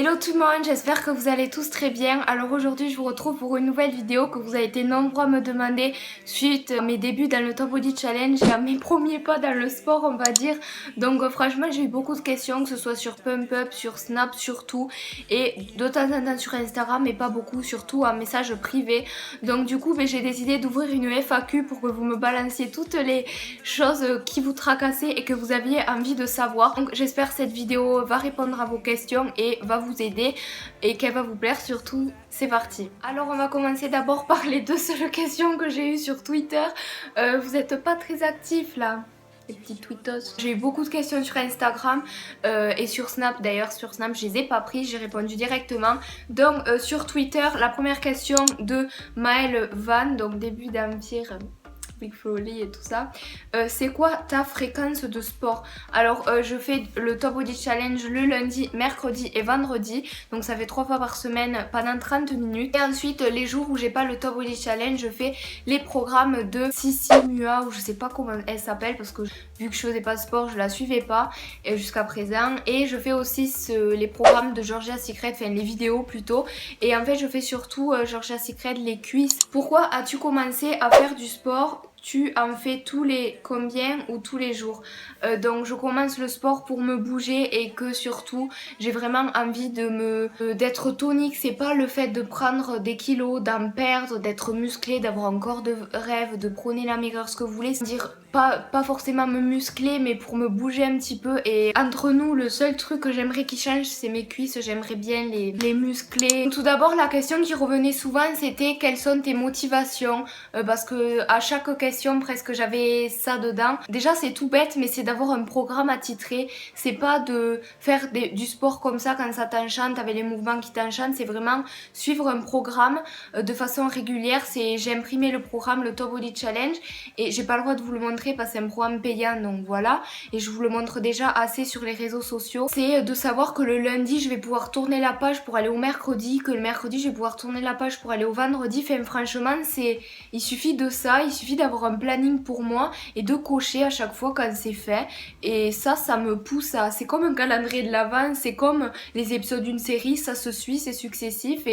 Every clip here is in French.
Hello tout le monde, j'espère que vous allez tous très bien. Alors aujourd'hui je vous retrouve pour une nouvelle vidéo que vous avez été nombreux à me demander suite à mes débuts dans le Top Body Challenge et à mes premiers pas dans le sport on va dire. Donc franchement j'ai eu beaucoup de questions, que ce soit sur Pump Up, sur Snap surtout, et de temps en temps sur Instagram, mais pas beaucoup, surtout en message privé. Donc du coup j'ai décidé d'ouvrir une FAQ pour que vous me balanciez toutes les choses qui vous tracassaient et que vous aviez envie de savoir. Donc j'espère que cette vidéo va répondre à vos questions et va vous aider et qu'elle va vous plaire surtout. C'est parti. Alors on va commencer d'abord par les deux seules questions que j'ai eues sur Twitter. Vous êtes pas très actifs là, les petites tweetos. J'ai eu beaucoup de questions sur Instagram et sur Snap. D'ailleurs sur Snap je les ai pas prises, j'ai répondu directement. Donc sur Twitter, la première question de Maëlle Van, donc début d'Empire, Big Folly et tout ça. C'est quoi ta fréquence de sport? Alors je fais le Top Body Challenge le lundi, mercredi et vendredi. Donc ça fait 3 fois par semaine pendant 30 minutes. Et ensuite les jours où j'ai pas le Top Body Challenge, je fais les programmes de Sissi Mua, ou je sais pas comment elle s'appelle parce que vu que je faisais pas de sport, je la suivais pas jusqu'à présent. Et je fais aussi les programmes de Georgia Secret, enfin les vidéos plutôt. Et en fait je fais surtout Georgia Secret les cuisses. Pourquoi as-tu commencé à faire du sport? Tu en fais tous les combien ou tous les jours? Donc je commence le sport pour me bouger et que surtout j'ai vraiment envie d'être tonique. C'est pas le fait de prendre des kilos, d'en perdre, d'être musclé, d'avoir un corps de rêve, de prôner la maigreur, ce que vous voulez. C'est-à-dire pas forcément me muscler, mais pour me bouger un petit peu. Et entre nous, le seul truc que j'aimerais qui change, c'est mes cuisses. J'aimerais bien les muscler. Tout d'abord, la question qui revenait souvent, c'était quelles sont tes motivations? Parce que à chaque question presque j'avais ça dedans. Déjà c'est tout bête, mais c'est d'avoir un programme attitré. C'est pas de faire du sport comme ça quand ça t'enchante avec les mouvements qui t'enchantent. C'est vraiment suivre un programme de façon régulière. J'ai imprimé le programme, le Top Body Challenge, et j'ai pas le droit de vous le montrer parce que c'est un programme payant, donc voilà. Et je vous le montre déjà assez sur les réseaux sociaux. C'est de savoir que le lundi je vais pouvoir tourner la page pour aller au mercredi, que le mercredi je vais pouvoir tourner la page pour aller au vendredi. Enfin franchement il suffit de ça, il suffit d'avoir un planning pour moi et de cocher à chaque fois quand c'est fait. Et ça me pousse à... C'est comme un calendrier de l'avant, c'est comme les épisodes d'une série, ça se suit, c'est successif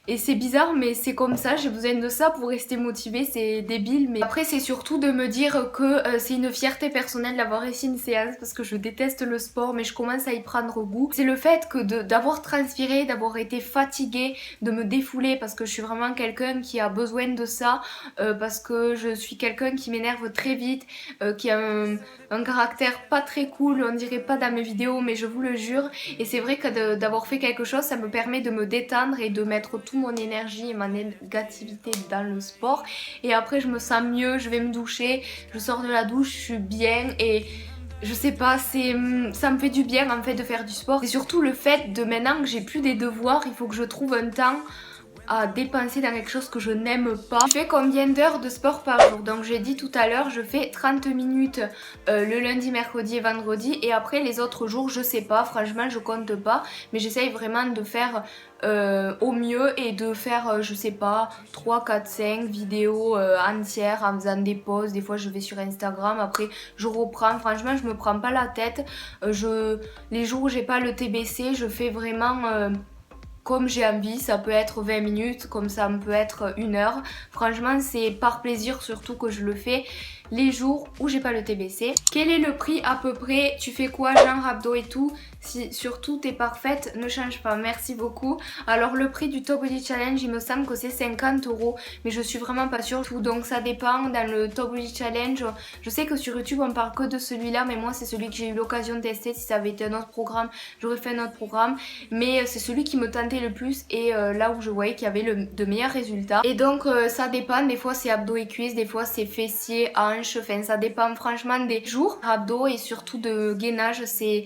et c'est bizarre mais c'est comme ça, j'ai besoin de ça pour rester motivée, c'est débile. Mais après c'est surtout de me dire que c'est une fierté personnelle d'avoir réussi une séance parce que je déteste le sport mais je commence à y prendre goût. C'est le fait que d'avoir transpiré, d'avoir été fatiguée, de me défouler parce que je suis vraiment quelqu'un qui a besoin de ça, parce que je suis quelqu'un qui m'énerve très vite, qui a un caractère pas très cool, on dirait pas dans mes vidéos mais je vous le jure. Et c'est vrai que d'avoir fait quelque chose, ça me permet de me détendre et de mettre tout mon énergie et ma négativité dans le sport. Et après je me sens mieux, je vais me doucher, je sors de la douche, je suis bien et je sais pas, ça me fait du bien en fait de faire du sport. C'est surtout le fait de maintenant que j'ai plus des devoirs, il faut que je trouve un temps à dépenser dans quelque chose que je n'aime pas. Je fais combien d'heures de sport par jour? Donc j'ai dit tout à l'heure, je fais 30 minutes le lundi, mercredi et vendredi, et après les autres jours je sais pas, franchement je compte pas, mais j'essaye vraiment de faire au mieux et de faire je sais pas 3, 4, 5 vidéos entières en faisant des pauses. Des fois je vais sur Instagram, après je reprends. Franchement je me prends pas la tête. Les jours où j'ai pas le TBC, je fais vraiment comme j'ai envie. Ça peut être 20 minutes, comme ça peut être 1 heure. Franchement c'est par plaisir surtout que je le fais les jours où j'ai pas le TBC. Quel est le prix à peu près? Tu fais quoi, genre abdos et tout? Si surtout t'es parfaite, ne change pas, merci beaucoup. Alors le prix du Top Body Challenge, il me semble que c'est 50 €, mais je suis vraiment pas sûre. Donc ça dépend. Dans le Top Body Challenge, je sais que sur YouTube on parle que de celui-là, mais moi c'est celui que j'ai eu l'occasion de tester. Si ça avait été un autre programme, j'aurais fait un autre programme, mais c'est celui qui me tentait le plus et là où je voyais qu'il y avait de meilleurs résultats. Et donc ça dépend, des fois c'est abdos et cuisses, des fois c'est fessiers, hanches, enfin ça dépend franchement des jours. Abdos et surtout de gainage, c'est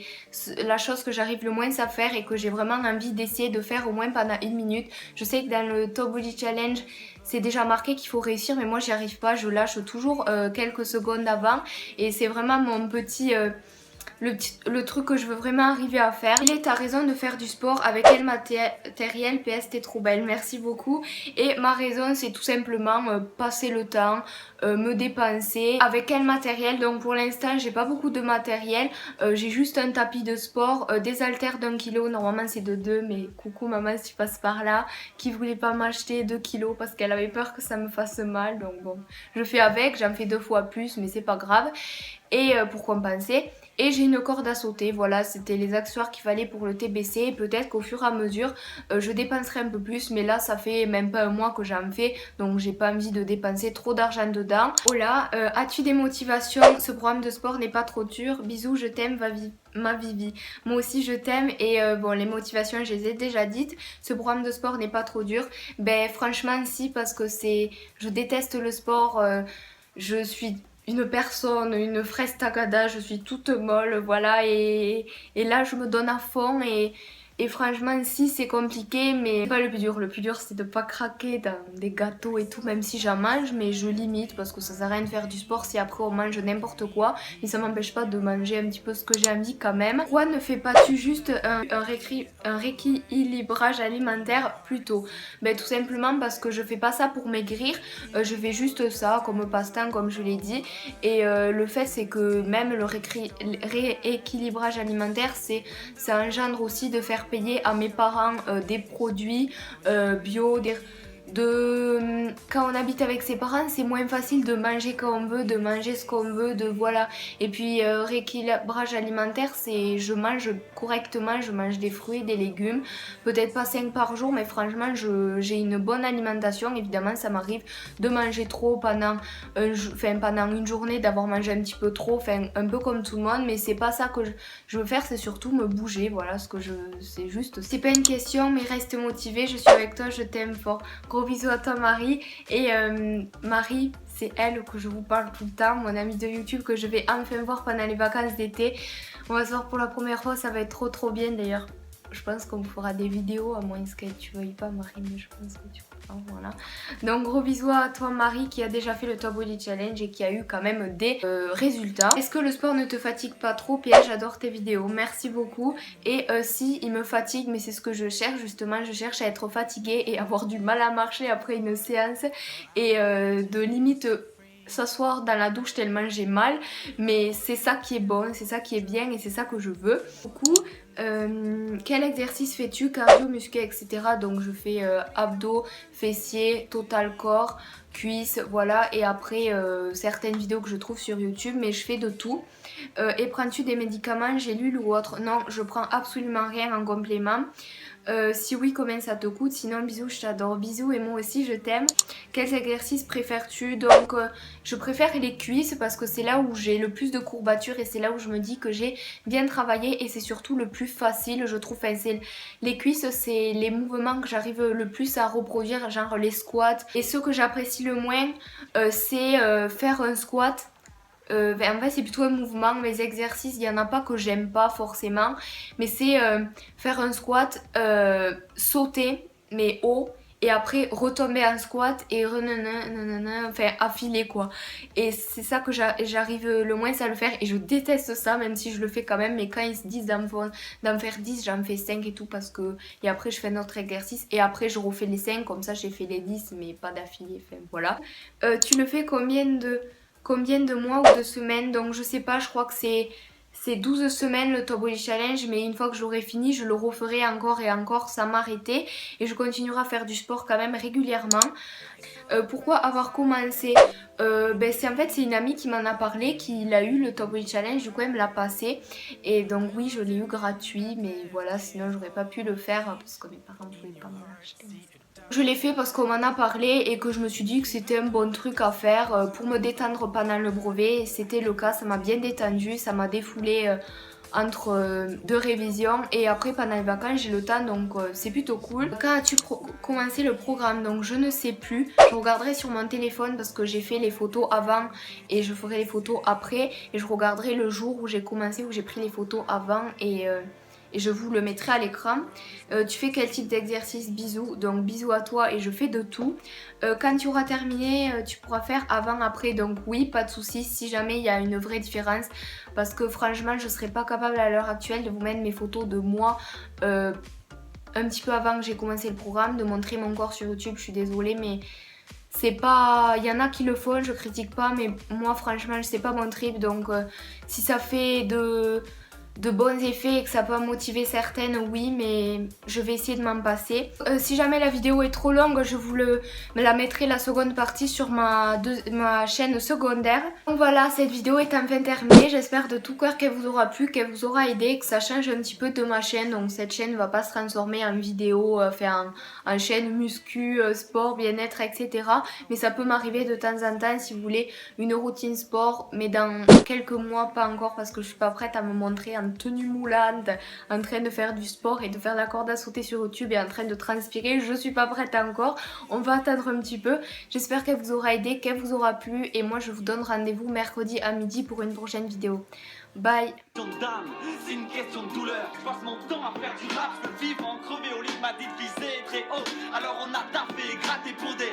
la chose que j'arrive le moins à faire et que j'ai vraiment envie d'essayer de faire au moins pendant 1 minute. Je sais que dans le Top Body Challenge c'est déjà marqué qu'il faut réussir, mais moi j'y arrive pas, je lâche toujours quelques secondes avant et c'est vraiment mon petit le truc que je veux vraiment arriver à faire. Il est ta raison de faire du sport, avec quel matériel? PS, t'es trop belle, merci beaucoup. Et ma raison, c'est tout simplement passer le temps, me dépenser. Avec quel matériel? Donc pour l'instant j'ai pas beaucoup de matériel, j'ai juste un tapis de sport, des haltères d'1 kg, normalement c'est de 2, mais coucou maman si tu passes par là, qui voulait pas m'acheter 2 kilos parce qu'elle avait peur que ça me fasse mal, donc bon, je fais avec, j'en fais 2 fois plus mais c'est pas grave. Et pour compenser, et j'ai une corde à sauter, voilà, c'était les accessoires qu'il fallait pour le TBC. Peut-être qu'au fur et à mesure je dépenserai un peu plus, mais là ça fait même pas un mois que j'en fais, donc j'ai pas envie de dépenser trop d'argent dedans. Voilà, as-tu des motivations? Ce programme de sport n'est pas trop dur, bisous, je t'aime ma Vivi. Moi aussi je t'aime. Et bon, les motivations je les ai déjà dites. Ce programme de sport n'est pas trop dur. Ben franchement si, parce que je déteste le sport, je suis une personne, une fraise tagada, je suis toute molle, voilà, et là je me donne à fond, et franchement si c'est compliqué, mais c'est pas le plus dur c'est de pas craquer dans des gâteaux et tout, même si j'en mange, mais je limite parce que ça sert à rien de faire du sport si après on mange n'importe quoi, mais ça m'empêche pas de manger un petit peu ce que j'ai envie quand même. Pourquoi ne fais pas-tu juste un rééquilibrage alimentaire plutôt? Ben tout simplement parce que je fais pas ça pour maigrir, je fais juste ça comme passe-temps comme je l'ai dit. Et le fait c'est que même le rééquilibrage alimentaire, ça engendre aussi de faire payer à mes parents des produits bio, quand on habite avec ses parents, c'est moins facile de manger quand on veut, de manger ce qu'on veut, de voilà. Et puis rééquilibrage alimentaire, c'est je mange correctement, je mange des fruits, des légumes, peut-être pas 5 par jour, mais franchement j'ai une bonne alimentation. Évidemment ça m'arrive de manger trop pendant une journée, d'avoir mangé un petit peu trop, enfin un peu comme tout le monde, mais c'est pas ça que je veux faire, c'est surtout me bouger, voilà ce que c'est juste. C'est pas une question, mais reste motivée, je suis avec toi, je t'aime fort. Gros bisous à toi Marie. Et Marie, c'est elle que je vous parle tout le temps, mon amie de YouTube que je vais enfin voir pendant les vacances d'été. On va se voir pour la première fois, ça va être trop bien d'ailleurs. Je pense qu'on fera des vidéos, à moins que tu veuilles pas Marie, mais je pense que tu pourras, voilà. Donc gros bisous à toi Marie qui a déjà fait le Top Body Challenge et qui a eu quand même des résultats. Est-ce que le sport ne te fatigue pas trop? Pierre, j'adore tes vidéos, merci beaucoup. Et si, il me fatigue, mais c'est ce que je cherche justement, je cherche à être fatiguée et avoir du mal à marcher après une séance et de limite s'asseoir dans la douche tellement j'ai mal, mais c'est ça qui est bon, c'est ça qui est bien et c'est ça que je veux. Du coup, quel exercice fais-tu? Cardio, muscu, etc. Donc je fais abdos, fessiers, total corps, cuisses, voilà. Et après certaines vidéos que je trouve sur YouTube, mais je fais de tout. Et prends-tu des médicaments, gélules ou autre? Non, je prends absolument rien en complément. Si oui, combien ça te coûte? Sinon, bisous, je t'adore. Bisous et moi aussi, je t'aime. Quels exercices préfères-tu? Donc, je préfère les cuisses parce que c'est là où j'ai le plus de courbatures et c'est là où je me dis que j'ai bien travaillé et c'est surtout le plus facile, je trouve. Enfin, les cuisses, c'est les mouvements que j'arrive le plus à reproduire, genre les squats. Et ce que j'apprécie le moins, c'est faire un squat. En fait c'est plutôt un mouvement, les exercices il n'y en a pas que j'aime pas forcément, mais c'est faire un squat, sauter mais haut et après retomber en squat et enfin affiler quoi, et c'est ça que j'arrive le moins à le faire et je déteste ça même si je le fais quand même, mais quand ils se disent d'en faire 10 j'en fais 5 et tout parce que, et après je fais un autre exercice et après je refais les 5 comme ça j'ai fait les 10 mais pas d'affilée, enfin voilà. Tu le fais combien de mois ou de semaines? Donc je sais pas, je crois que c'est 12 semaines le Top Body Challenge, mais une fois que j'aurai fini je le referai encore et encore sans m'arrêter et je continuerai à faire du sport quand même régulièrement. Pourquoi avoir commencé? En fait c'est une amie qui m'en a parlé, qui l'a eu le Top Body Challenge, du coup elle me l'a passé et donc oui je l'ai eu gratuit, mais voilà, sinon j'aurais pas pu le faire parce que mes parents ne pouvaient pas me l'acheter. Je l'ai fait parce qu'on m'en a parlé et que je me suis dit que c'était un bon truc à faire pour me détendre pendant le brevet, et c'était le cas, ça m'a bien détendu, ça m'a défoulé entre 2 révisions et après pendant les vacances j'ai le temps, donc c'est plutôt cool. Quand as-tu commencé le programme? Donc je ne sais plus, je regarderai sur mon téléphone parce que j'ai fait les photos avant et je ferai les photos après, et je regarderai le jour où j'ai commencé, où j'ai pris les photos avant et je vous le mettrai à l'écran. Tu fais quel type d'exercice? Bisous. Donc bisous à toi et je fais de tout. Quand tu auras terminé, tu pourras faire avant, après. Donc oui, pas de soucis si jamais il y a une vraie différence. Parce que franchement, je serais pas capable à l'heure actuelle de vous mettre mes photos de moi un petit peu avant que j'ai commencé le programme, de montrer mon corps sur YouTube. Je suis désolée, mais c'est pas... Il y en a qui le font, je critique pas, mais moi franchement c'est pas mon trip. Donc si ça fait de bons effets et que ça peut en motiver certaines, oui, mais je vais essayer de m'en passer. Si jamais la vidéo est trop longue, je vous me la mettrai la seconde partie sur ma chaîne secondaire. Donc voilà, cette vidéo est enfin terminée. J'espère de tout cœur qu'elle vous aura plu, qu'elle vous aura aidé, que ça change un petit peu de ma chaîne. Donc cette chaîne ne va pas se transformer en vidéo, en chaîne muscu, sport, bien-être, etc. Mais ça peut m'arriver de temps en temps si vous voulez une routine sport, mais dans quelques mois, pas encore, parce que je suis pas prête à me montrer en tenue moulante, en train de faire du sport et de faire la corde à sauter sur YouTube et en train de transpirer. Je suis pas prête encore, on va attendre un petit peu. J'espère qu'elle vous aura aidé, qu'elle vous aura plu, et moi je vous donne rendez-vous mercredi à midi pour une prochaine vidéo. Bye. C'est une question de douleur. Je passe mon temps à faire du rap, je veux vivre en crevé au lit, m'a dit de viser très haut. Alors on a taffé, gratté pour des